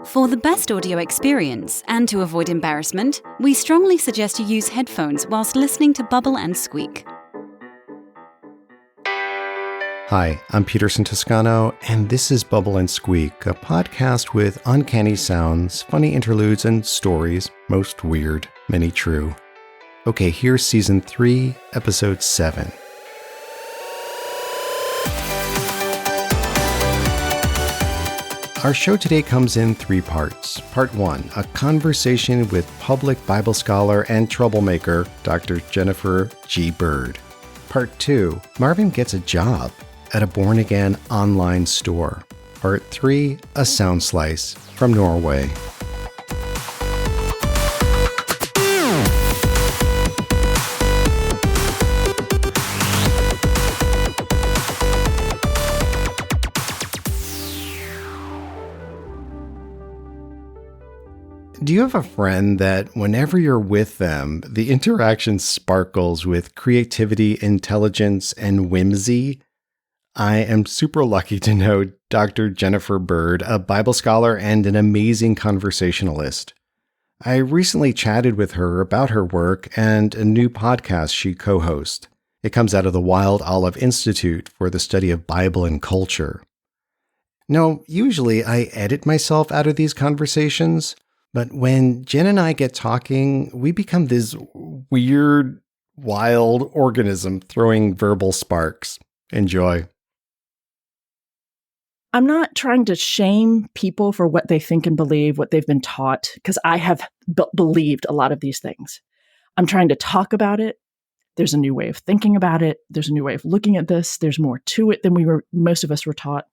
For the best audio experience and to avoid embarrassment, we strongly suggest you use headphones whilst listening to Bubble&Squeak. Hi, I'm Peterson Toscano, and this is Bubble&Squeak, a podcast with uncanny sounds, funny interludes, and stories, most weird, many true. Okay, here's Season 3, Episode 7. Our show today comes in 3 parts. Part 1, a conversation with public Bible scholar and troublemaker, Dr. Jennifer G. Bird. Part 2, Marvin gets a job at a born-again online store. Part 3, a sound slice from Norway. Do you have a friend that whenever you're with them, the interaction sparkles with creativity, intelligence, and whimsy? I am super lucky to know Dr. Jennifer Bird, a Bible scholar and an amazing conversationalist. I recently chatted with her about her work and a new podcast she co-hosts. It comes out of the Wild Olive Institute for the Study of Bible and Culture. Now, usually I edit myself out of these conversations, but when Jen and I get talking, we become this weird, wild organism throwing verbal sparks. Enjoy. I'm not trying to shame people for what they think and believe, what they've been taught, because I have believed a lot of these things. I'm trying to talk about it. There's a new way of thinking about it. There's a new way of looking at this. There's more to it than most of us were taught.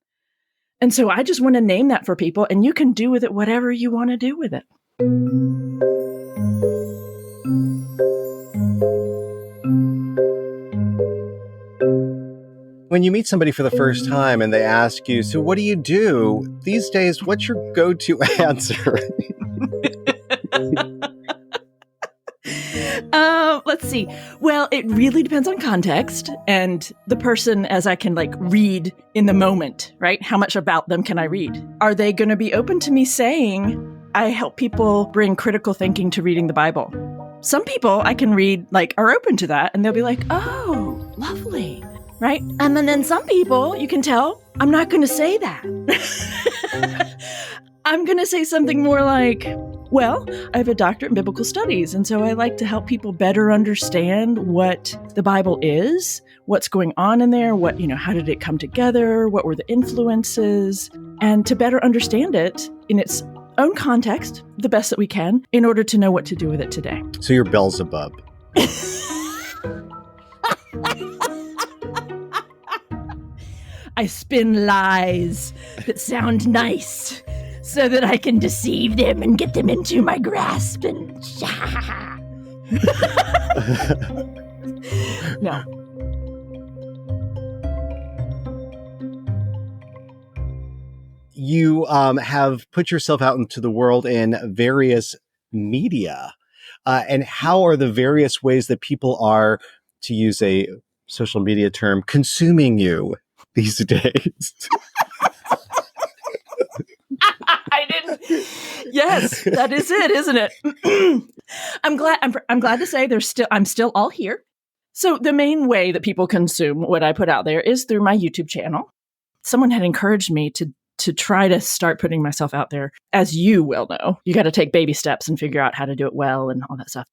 And so I just want to name that for people, and you can do with it whatever you want to do with it. When you meet somebody for the first time and they ask you, so what do you do? These days, what's your go-to answer? Let's see. Well, it really depends on context and the person as I can read in the moment, right? How much about them can I read? Are they going to be open to me saying, I help people bring critical thinking to reading the Bible? Some people I can read are open to that and they'll be like, oh, lovely, right? And then some people you can tell, I'm not going to say that. I'm going to say something more like, well, I have a doctorate in biblical studies, and so I like to help people better understand what the Bible is, what's going on in there, how did it come together, what were the influences, and to better understand it in its own context, the best that we can, in order to know what to do with it today. So you're Beelzebub. I spin lies that sound nice, so that I can deceive them and get them into my grasp and No. You have put yourself out into the world in various media. And how are the various ways that people are, to use a social media term, consuming you these days? I didn't. Yes, that is it, isn't it? I'm glad to say I'm still all here. So the main way that people consume what I put out there is through my YouTube channel. Someone had encouraged me to try to start putting myself out there. As you well know, you got to take baby steps and figure out how to do it well and all that stuff.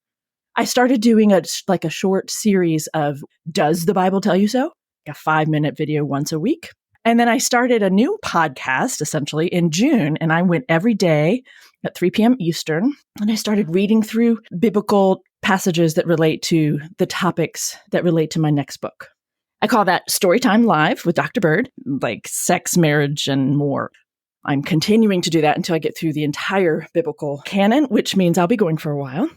I started doing a short series of Does the Bible Tell You So? A 5-minute video once a week. And then I started a new podcast, essentially, in June, and I went every day at 3 p.m. Eastern, and I started reading through biblical passages that relate to the topics that relate to my next book. I call that Storytime Live with Dr. Bird, like sex, marriage, and more. I'm continuing to do that until I get through the entire biblical canon, which means I'll be going for a while.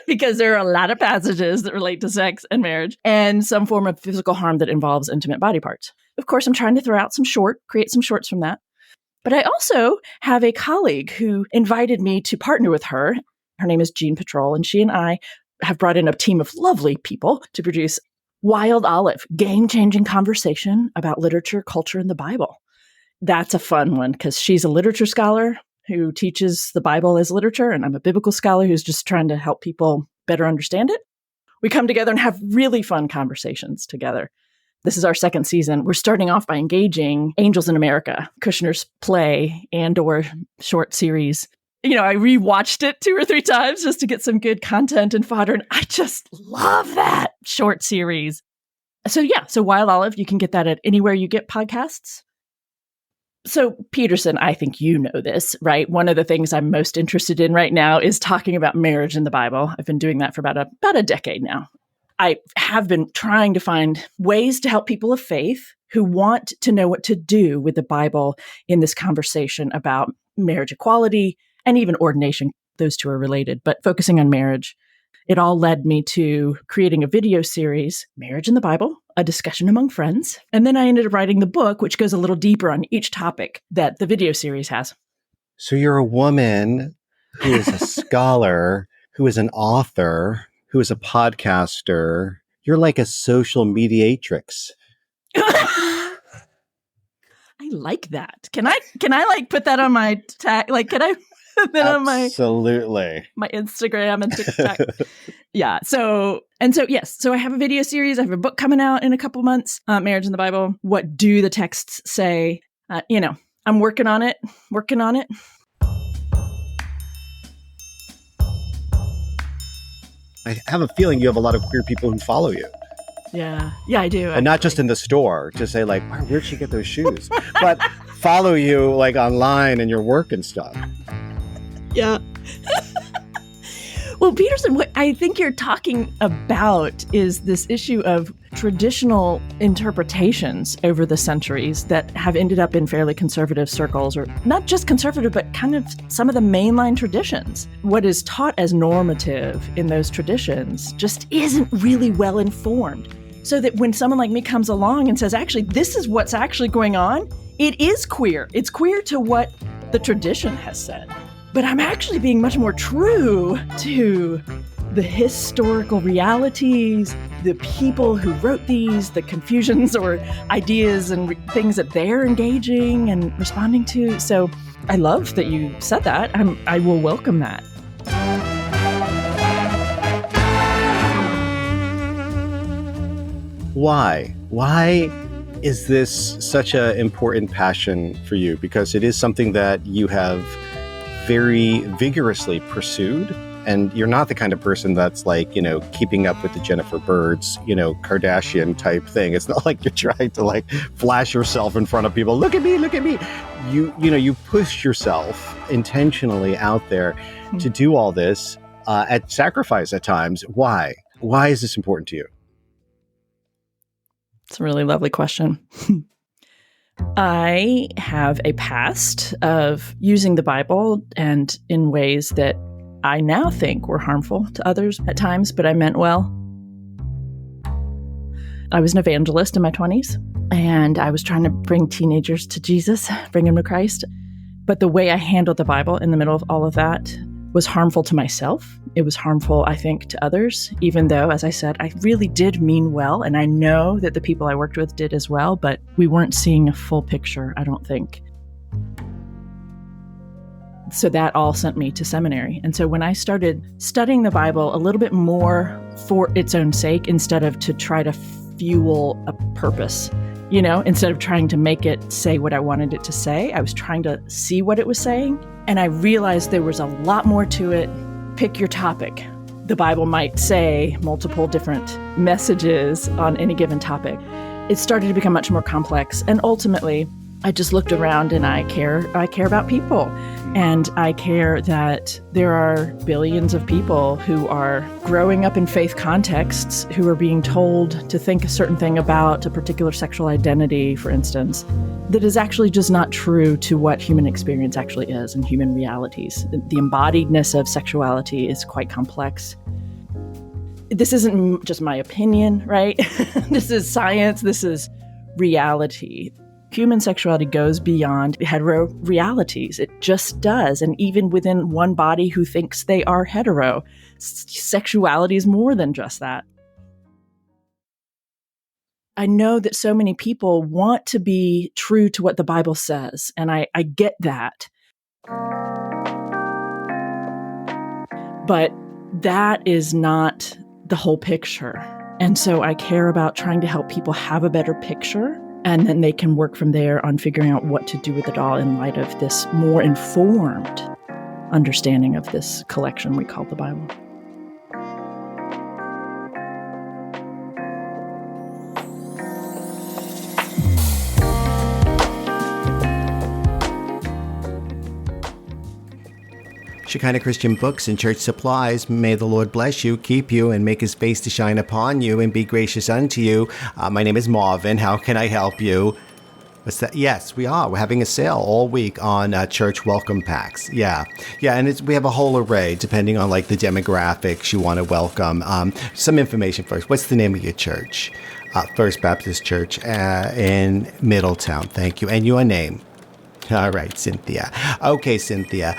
Because there are a lot of passages that relate to sex and marriage and some form of physical harm that involves intimate body parts. Of course, I'm trying to throw out create some shorts from that. But I also have a colleague who invited me to partner with her. Her name is Jean Patrol, and she and I have brought in a team of lovely people to produce Wild Olive, game-changing conversation about literature, culture, and the Bible. that's a fun one because she's a literature scholar who teaches the Bible as literature, and I'm a biblical scholar who's just trying to help people better understand it. We come together and have really fun conversations together. This is our second season. We're starting off by engaging Angels in America, Kushner's play and/or short series. I rewatched it 2 or 3 times just to get some good content and fodder, and I just love that short series. So Wild Olive, you can get that at anywhere you get podcasts. So Peterson, I think you know this, right? One of the things I'm most interested in right now is talking about marriage in the Bible. I've been doing that for about a decade now. I have been trying to find ways to help people of faith who want to know what to do with the Bible in this conversation about marriage equality and even ordination. Those two are related, but focusing on marriage. It all led me to creating a video series, Marriage in the Bible, a discussion among friends. And then I ended up writing the book, which goes a little deeper on each topic that the video series has. So you're a woman who is a scholar, who is an author, who is a podcaster. You're like a social mediatrix. I like that. Can I like put that on my tag? Like, can I put that on my Instagram and TikTok? Yeah. So I have a video series. I have a book coming out in a couple months. Marriage in the Bible. What do the texts say? I'm working on it. I have a feeling you have a lot of queer people who follow you. Yeah, I do. And not just in the store to say like, where'd she get those shoes? But follow you like online and your work and stuff. Yeah. Well, Peterson, what I think you're talking about is this issue of traditional interpretations over the centuries that have ended up in fairly conservative circles, or not just conservative, but kind of some of the mainline traditions. What is taught as normative in those traditions just isn't really well informed. So that when someone like me comes along and says, actually, this is what's actually going on, it is queer. It's queer to what the tradition has said. But I'm actually being much more true to the historical realities, the people who wrote these, the confusions or ideas and things that they're engaging and responding to. So I love that you said that. I will welcome that. Why? Why is this such an important passion for you? Because it is something that you have very vigorously pursued. And you're not the kind of person that's like, keeping up with the Jennifer Birds, Kardashian type thing. It's not like you're trying to like flash yourself in front of people. Look at me, look at me. You push yourself intentionally out there to do all this at sacrifice at times. Why? Why is this important to you? It's a really lovely question. I have a past of using the Bible and in ways that I now think were harmful to others at times, but I meant well. I was an evangelist in my 20s, and I was trying to bring teenagers to Jesus, bring them to Christ. But the way I handled the Bible in the middle of all of that was harmful to myself. It was harmful, I think, to others, even though, as I said, I really did mean well. And I know that the people I worked with did as well, but we weren't seeing a full picture, I don't think. So that all sent me to seminary. And so when I started studying the Bible a little bit more for its own sake, instead of to try to fuel a purpose, instead of trying to make it say what I wanted it to say, I was trying to see what it was saying. And I realized there was a lot more to it. Pick your topic. The Bible might say multiple different messages on any given topic. It started to become much more complex. And ultimately, I just looked around and I care about people. And I care that there are billions of people who are growing up in faith contexts who are being told to think a certain thing about a particular sexual identity, for instance, that is actually just not true to what human experience actually is and human realities. The embodiedness of sexuality is quite complex. This isn't just my opinion, right? This is science. This is reality. Human sexuality goes beyond hetero realities. It just does. And even within one body who thinks they are hetero, sexuality is more than just that. I know that so many people want to be true to what the Bible says, and I get that. But that is not the whole picture. And so I care about trying to help people have a better picture, and then they can work from there on figuring out what to do with it all in light of this more informed understanding of this collection we call the Bible. Shekinah Christian Books and Church Supplies, may the Lord bless you, keep you, and make his face to shine upon you and be gracious unto you. My name is Marvin. How can I help you? What's that? Yes, we are. We're having a sale all week on church welcome packs. Yeah, and we have a whole array depending on like the demographics you want to welcome. Some information first. What's the name of your church? First Baptist Church in Middletown. Thank you. And your name? All right, Cynthia. Okay, Cynthia.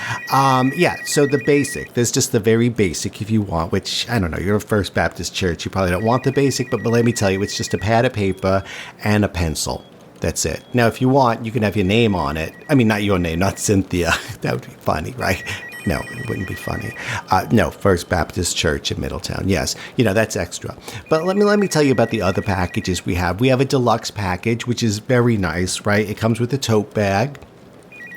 So the basic, there's just the very basic if you want, which, I don't know, you're a First Baptist Church. You probably don't want the basic, but let me tell you, it's just a pad of paper and a pencil. That's it. Now, if you want, you can have your name on it. I mean, not your name, not Cynthia. That would be funny, right? No, it wouldn't be funny. No, First Baptist Church in Middletown. Yes, that's extra. But let me tell you about the other packages we have. We have a deluxe package, which is very nice, right? It comes with a tote bag.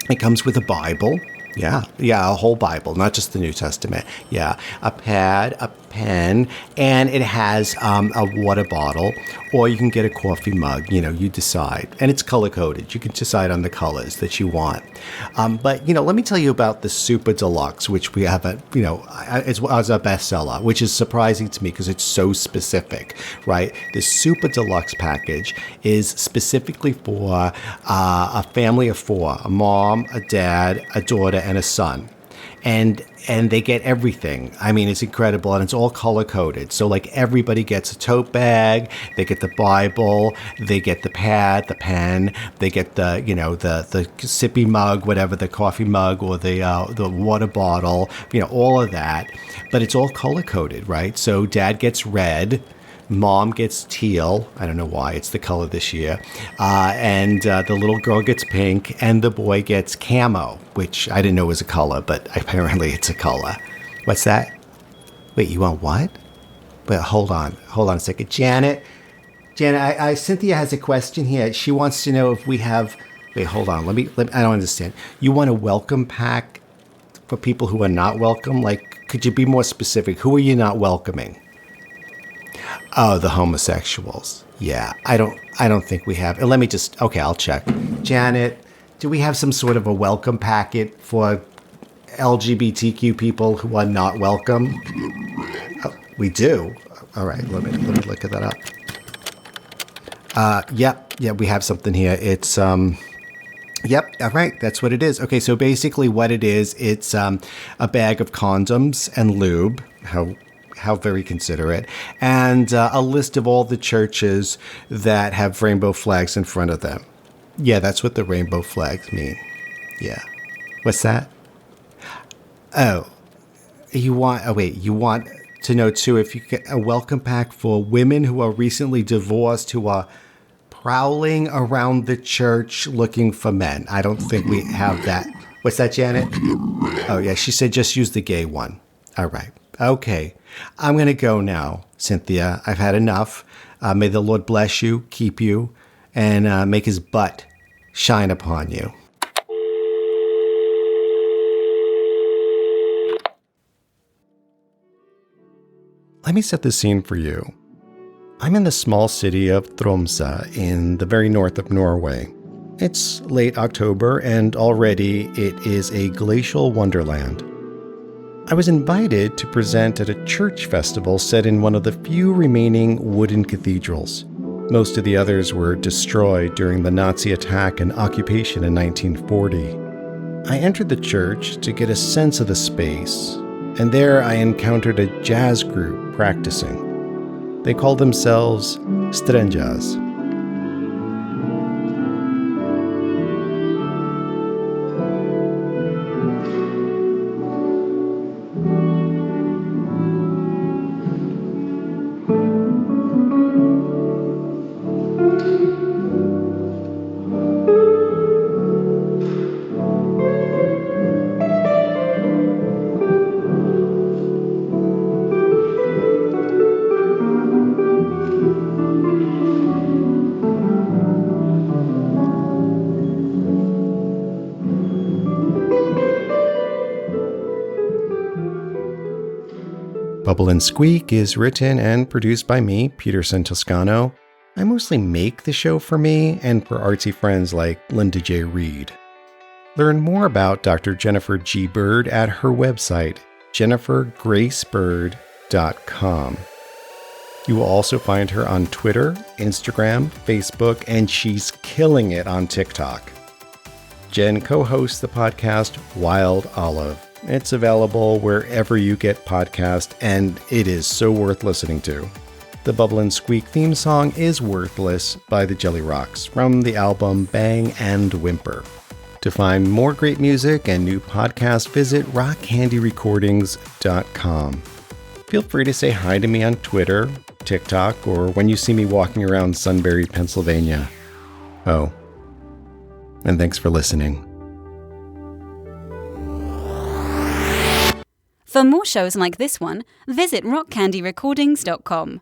It comes with a Bible. Yeah, a whole Bible, not just the New Testament. Yeah, a pad, a pen, and it has a water bottle, or you can get a coffee mug. You decide. And it's color-coded. You can decide on the colors that you want. But let me tell you about the Super Deluxe, which we have as a bestseller, which is surprising to me because it's so specific, right? The Super Deluxe package is specifically for a family of four, a mom, a dad, a daughter, and a son. And they get everything. I mean, it's incredible, and it's all color-coded. So, like, everybody gets a tote bag, they get the Bible, they get the pad, the pen, they get the sippy mug, whatever, the coffee mug, or the water bottle, all of that. But it's all color-coded, right? So Dad gets red, Mom gets teal. I don't know why. It's the color this year. And the little girl gets pink, and the boy gets camo, which I didn't know was a color, but apparently it's a color. What's that? Wait, you want what? But hold on a second. Janet, Cynthia has a question here. She wants to know if we have... Wait, hold on. Let me I don't understand. You want a welcome pack for people who are not welcome? Like, could you be more specific? Who are you not welcoming? Oh, the homosexuals. Yeah, I don't think we have. Let me just, okay, I'll check. Janet, do we have some sort of a welcome packet for LGBTQ people who are not welcome? Oh, we do. All right, let me look at that up. Yeah, we have something here. It's Yep. All right. That's what it is. Okay. So basically what it is, it's a bag of condoms and lube. How very considerate. And a list of all the churches that have rainbow flags in front of them. Yeah, that's what the rainbow flags mean. Yeah. What's that? You want to know too if you get a welcome pack for women who are recently divorced who are prowling around the church looking for men. I don't think we have that. What's that, Janet? Oh, yeah. She said just use the gay one. All right. Okay. I'm going to go now, Cynthia. I've had enough. May the Lord bless you, keep you, and make his butt shine upon you. Let me set the scene for you. I'm in the small city of Tromsø in the very north of Norway. It's late October, and already it is a glacial wonderland. I was invited to present at a church festival set in one of the few remaining wooden cathedrals. Most of the others were destroyed during the Nazi attack and occupation in 1940. I entered the church to get a sense of the space, and there I encountered a jazz group practicing. They call themselves Strandjazz. Bubble and Squeak is written and produced by me, Peterson Toscano. I mostly make the show for me and for artsy friends like Linda J. Reed. Learn more about Dr. Jennifer G. Bird at her website, jennifergracebird.com. You will also find her on Twitter, Instagram, Facebook, and she's killing it on TikTok. Jen co-hosts the podcast Wild Olive. It's available wherever you get podcasts, and it is so worth listening to. The Bubble and Squeak theme song is Worthless by the jellyrox from the album Bang and Whimper. To find more great music and new podcasts, visit rockcandyrecordings.com. Feel free to say hi to me on Twitter, TikTok, or when you see me walking around Sunbury, Pennsylvania. Oh, and thanks for listening. For more shows like this one, visit rockcandyrecordings.com.